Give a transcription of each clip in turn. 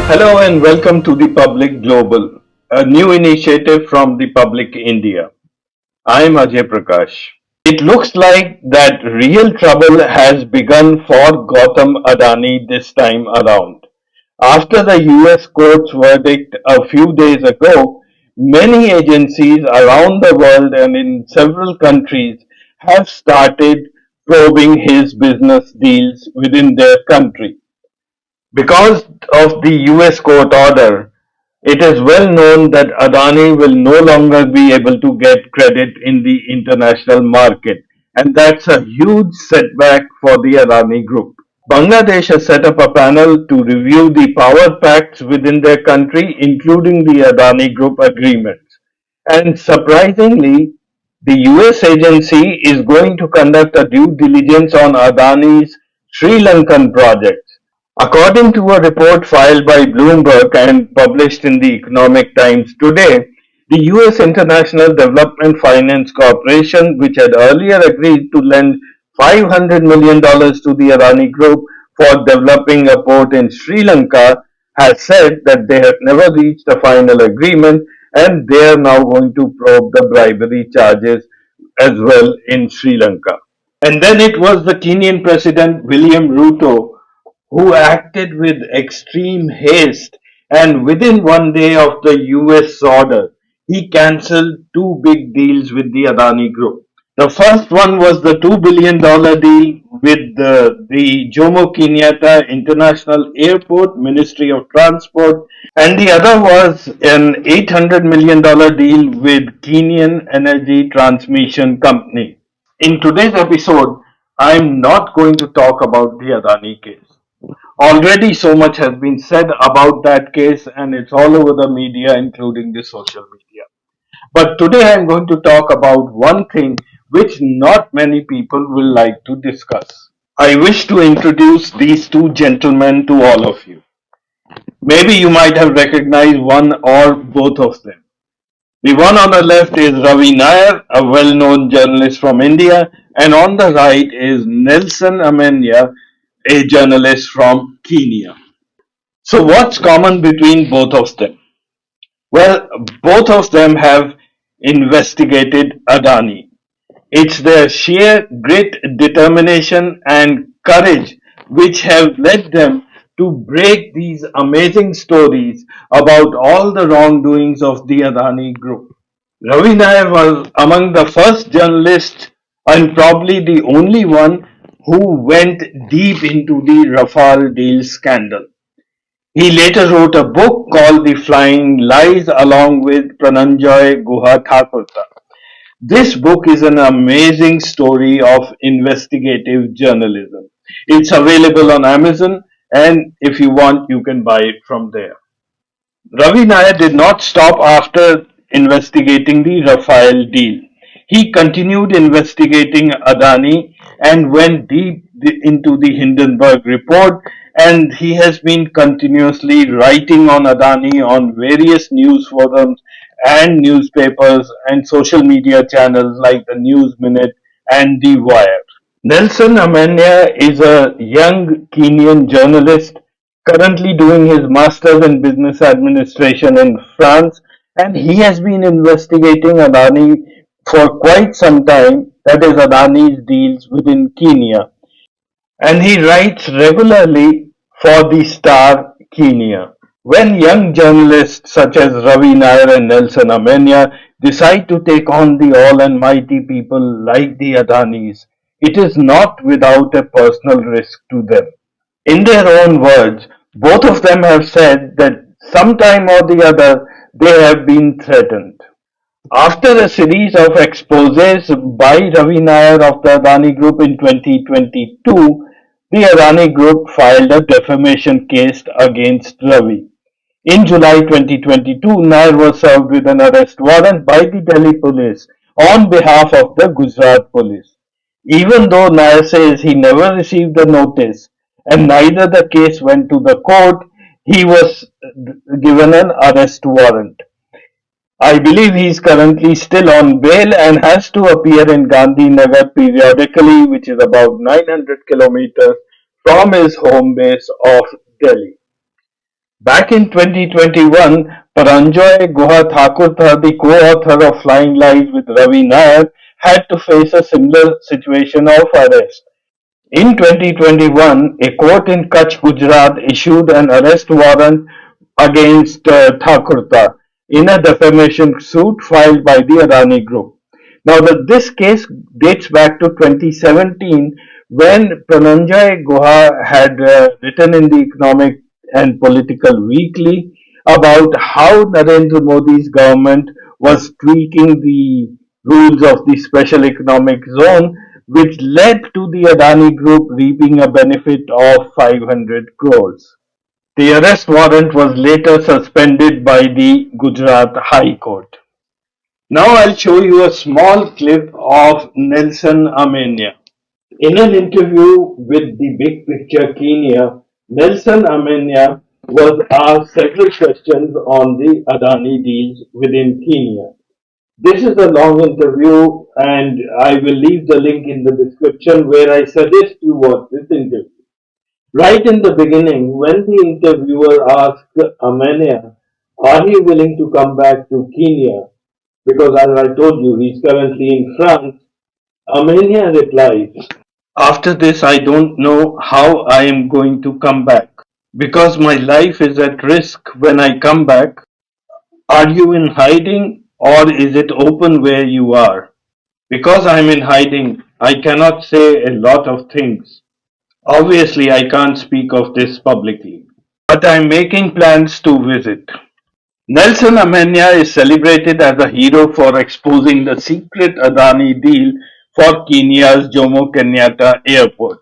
Hello and welcome to the Public Global, a new initiative from the Public India. I am Ajay Prakash. It looks like that real trouble has begun for Gautam Adani this time around. After the US court's verdict a few days ago, many agencies around the world and in several countries have started probing his business deals within their country. Because of the US court order, it is well known that Adani will no longer be able to get credit in the international market, and that's a huge setback for the Adani group. Bangladesh has set up a panel to review the power pacts within their country, including the Adani group agreements. And surprisingly, the US agency is going to conduct a due diligence on Adani's Sri Lankan projects. According to a report filed by Bloomberg and published in the Economic Times today, the US International Development Finance Corporation, which had earlier agreed to lend $500 million dollars to the Adani Group for developing a port in Sri Lanka, has said that they have never reached a final agreement and they are now going to probe the bribery charges as well in Sri Lanka. And then it was the Kenyan President William Ruto who acted with extreme haste, and within one day of the US order, he cancelled two big deals with the Adani Group. The first one was the $2 billion deal with the Jomo Kenyatta International Airport, Ministry of Transport, and the other was an $800 million deal with Kenyan Energy Transmission Company. In today's episode, I'm not going to talk about the Adani case. Already so much has been said about that case and it's all over the media, including the social media. But today I'm going to talk about one thing which not many people will like to discuss. I wish to introduce these two gentlemen to all of you. Maybe you might have recognized one or both of them. The one on the left is Ravi Nair, a well known journalist from India, and on the right is Nelson Amenya, a journalist from Kenya. So, what's common between both of them? Well, both of them have investigated Adani. It's their sheer grit, determination, and courage which have led them to break these amazing stories about all the wrongdoings of the Adani group. Ravi Nair was among the first journalists and probably the only one who went deep into the Rafale deal scandal. He later wrote a book called The Flying Lies along with Prananjoy Guha Thakurta. This book is an amazing story of investigative journalism. It's available on Amazon, and if you want, you can buy it from there. Ravi Nair did not stop after investigating the Rafale deal. He continued investigating Adani and went deep into the Hindenburg report, and he has been continuously writing on Adani on various news forums and newspapers and social media channels like the News Minute and The Wire. Nelson Amenya is a young Kenyan journalist currently doing his master's in business administration in France, and he has been investigating Adani for quite some time, that is Adani's deals within Kenya, and he writes regularly for the Star Kenya. When young journalists such as Ravi Nair and Nelson Amenya decide to take on the all and mighty people like the Adanis, it is not without a personal risk to them. In their own words, both of them have said that sometime or the other they have been threatened. After a series of exposés by Ravi Nair of the Adani Group in 2022, the Adani Group filed a defamation case against Ravi. In July 2022, Nair was served with an arrest warrant by the Delhi police on behalf of the Gujarat police. Even though Nair says he never received a notice and neither the case went to the court, he was given an arrest warrant. I believe he is currently still on bail and has to appear in Gandhi Nagar periodically, which is about 900 kilometers from his home base of Delhi. Back in 2021, Paranjoy Guha Thakur, the co-author of Flying Lies with Ravi Nair, had to face a similar situation of arrest. In 2021, a court in Kutch, Gujarat issued an arrest warrant against Thakurta in a defamation suit filed by the Adani Group. Now, this case dates back to 2017 when Prananjay Guha had written in the Economic and Political Weekly about how Narendra Modi's government was tweaking the rules of the special economic zone, which led to the Adani Group reaping a benefit of 500 crores. The arrest warrant was later suspended by the Gujarat High Court. Now I'll show you a small clip of Nelson Amenya. In an interview with the Big Picture Kenya, Nelson Amenya was asked several questions on the Adani deals within Kenya. This is a long interview, and I will leave the link in the description where I suggest you watch this interview. Right in the beginning, when the interviewer asked Amenya, "Are you willing to come back to Kenya?" Because as I told you, he's currently in France. Amenya replied, "After this, I don't know how I am going to come back because my life is at risk when I come back. Are you in hiding or is it open where you are? Because I'm in hiding, I cannot say a lot of things. Obviously, I can't speak of this publicly, but I'm making plans to visit." Nelson Amenya is celebrated as a hero for exposing the secret Adani deal for Kenya's Jomo Kenyatta Airport.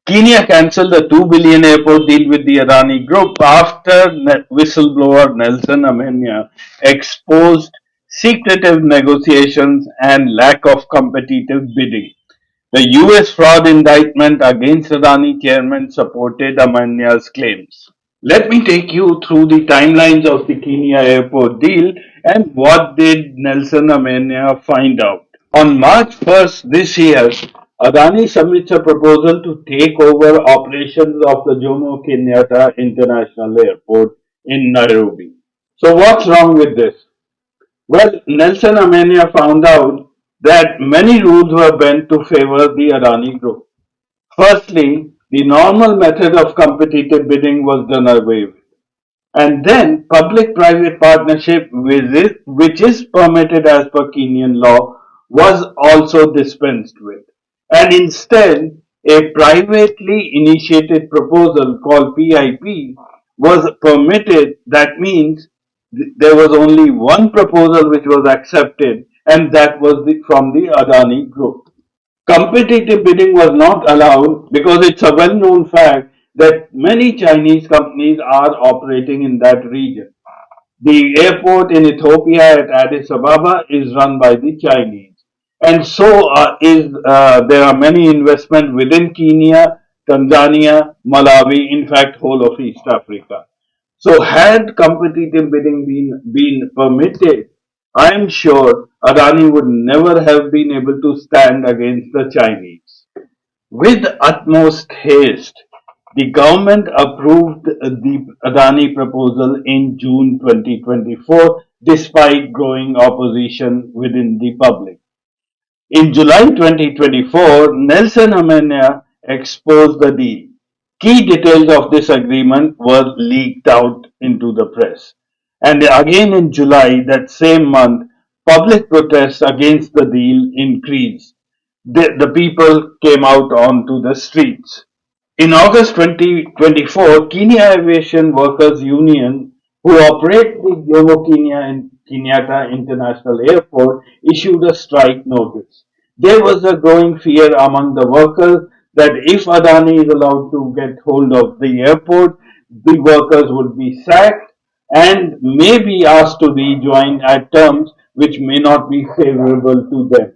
Kenya cancelled the 2 billion airport deal with the Adani Group after whistleblower Nelson Amenya exposed secretive negotiations and lack of competitive bidding. The US fraud indictment against Adani chairman supported Amanya's claims. Let me take you through the timelines of the Kenya airport deal and what did Nelson Amenya find out. On March 1st this year, Adani submits a proposal to take over operations of the Jomo Kenyatta International Airport in Nairobi. So what's wrong with this? Well, Nelson Amenya found out that many rules were bent to favor the Adani Group. Firstly, the normal method of competitive bidding was done away with. And then public-private partnership which is permitted as per Kenyan law, was also dispensed with. And instead, a privately initiated proposal called PIP was permitted. That means there was only one proposal which was accepted, and that was from the Adani Group. Competitive bidding was not allowed because it's a well known fact that many Chinese companies are operating in that region. The airport in Ethiopia at Addis Ababa is run by the Chinese. And so there are many investments within Kenya, Tanzania, Malawi, in fact, whole of East Africa. So had competitive bidding been permitted, I am sure Adani would never have been able to stand against the Chinese. With utmost haste, the government approved the Adani proposal in June 2024 despite growing opposition within the public. In July 2024, Nelson Amenya exposed the deal. Key details of this agreement were leaked out into the press. And again in July, that same month, public protests against the deal increased. The people came out onto the streets. In August 2024, Kenya Aviation Workers Union, who operate the Jomo Kenyatta International Airport, issued a strike notice. There was a growing fear among the workers that if Adani is allowed to get hold of the airport, the workers would be sacked and may be asked to rejoin at terms which may not be favorable to them.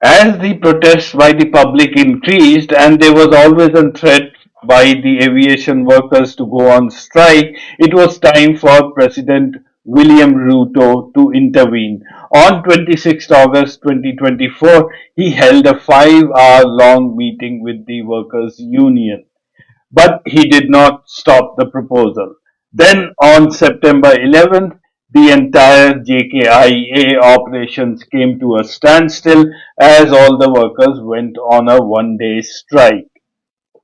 As the protests by the public increased and there was always a threat by the aviation workers to go on strike, it was time for President William Ruto to intervene. On 26 August 2024, he held a 5 hour long meeting with the workers' union. But he did not stop the proposal. Then on September 11th, the entire JKIA operations came to a standstill as all the workers went on a one-day strike.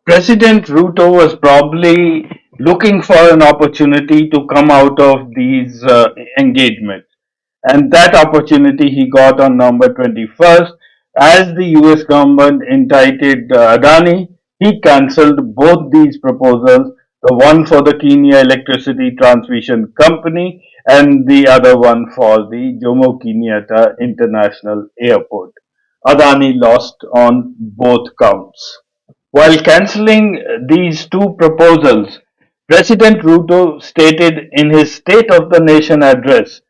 President Ruto was probably looking for an opportunity to come out of these engagements. And that opportunity he got on November 21st. As the US government indicted Adani, he cancelled both these proposals, the one for the Kenya Electricity Transmission Company and the other one for the Jomo Kenyatta International Airport. Adani lost on both counts. While cancelling these two proposals, President Ruto stated in his State of the Nation address,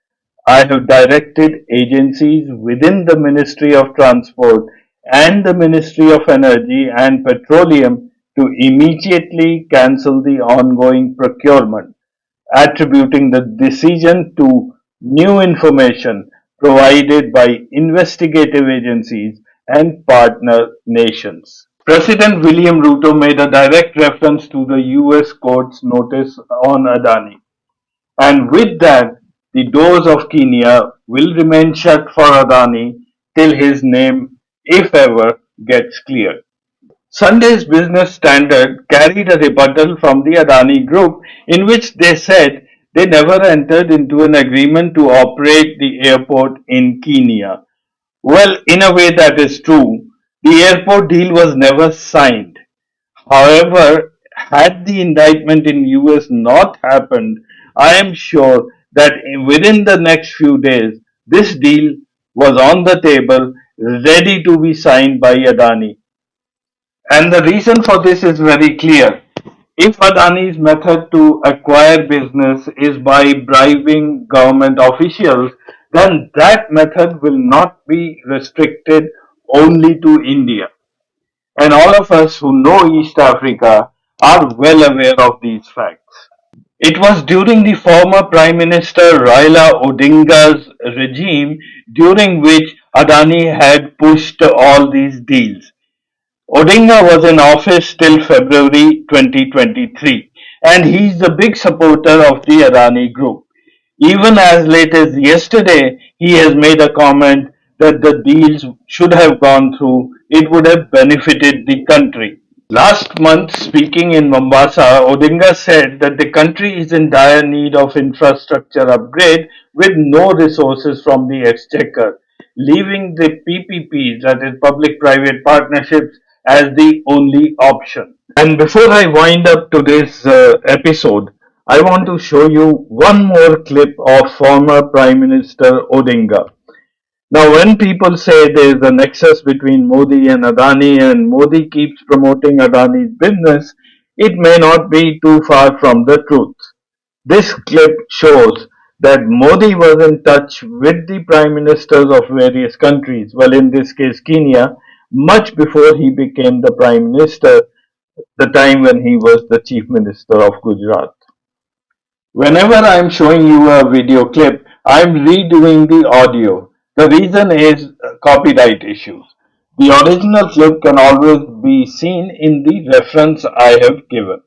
I have directed agencies within the Ministry of Transport and the Ministry of Energy and Petroleum to immediately cancel the ongoing procurement, attributing the decision to new information provided by investigative agencies and partner nations. President William Ruto made a direct reference to the US court's notice on Adani. And with that, the doors of Kenya will remain shut for Adani till his name, if ever, gets cleared. Sunday's Business Standard carried a rebuttal from the Adani Group in which they said they never entered into an agreement to operate the airport in Kenya. Well, in a way that is true. The airport deal was never signed. However, had the indictment in US not happened, I am sure that within the next few days, this deal was on the table, ready to be signed by Adani. And the reason for this is very clear. If Adani's method to acquire business is by bribing government officials, then that method will not be restricted only to India. And all of us who know East Africa are well aware of these facts. It was during the former Prime Minister Raila Odinga's regime during which Adani had pushed all these deals. Odinga was in office till February 2023 and he's a big supporter of the Adani group. Even as late as yesterday, he has made a comment that the deals should have gone through, it would have benefited the country. Last month, speaking in Mombasa, Odinga said that the country is in dire need of infrastructure upgrade with no resources from the exchequer, leaving the PPPs, that is public-private partnerships, as the only option. And before I wind up today's episode, I want to show you one more clip of former Prime Minister Odinga. Now, when people say there is a nexus between Modi and Adani and Modi keeps promoting Adani's business, it may not be too far from the truth. This clip shows that Modi was in touch with the prime ministers of various countries, well, in this case, Kenya, much before he became the prime minister, the time when he was the chief minister of Gujarat. Whenever I'm showing you a video clip, I'm redoing the audio. The reason is copyright issues. The original clip can always be seen in the reference I have given.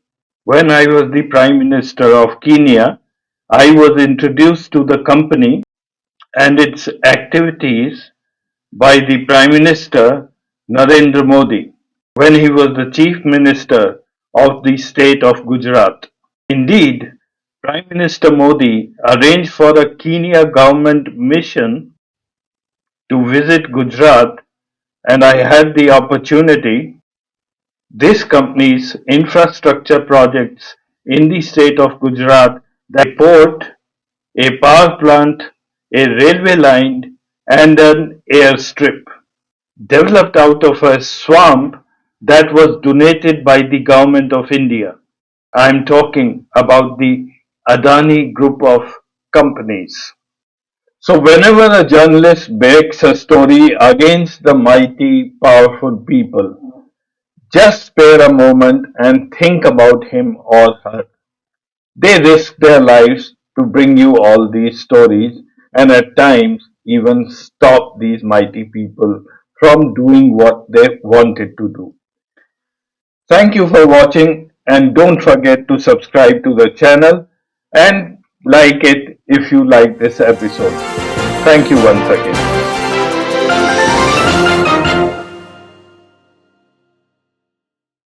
When I was the Prime Minister of Kenya, I was introduced to the company and its activities by the Prime Minister Narendra Modi when he was the Chief Minister of the state of Gujarat. Indeed, Prime Minister Modi arranged for a Kenya government mission to visit Gujarat, and I had the opportunity. This company's infrastructure projects in the state of Gujarat, the port, a power plant, a railway line, and an airstrip, developed out of a swamp that was donated by the government of India. I'm talking about the Adani group of companies. So, whenever a journalist breaks a story against the mighty, powerful people, just spare a moment and think about him or her. They risk their lives to bring you all these stories and at times even stop these mighty people from doing what they wanted to do. Thank you for watching and don't forget to subscribe to the channel and like it if you like this episode. Thank you once again.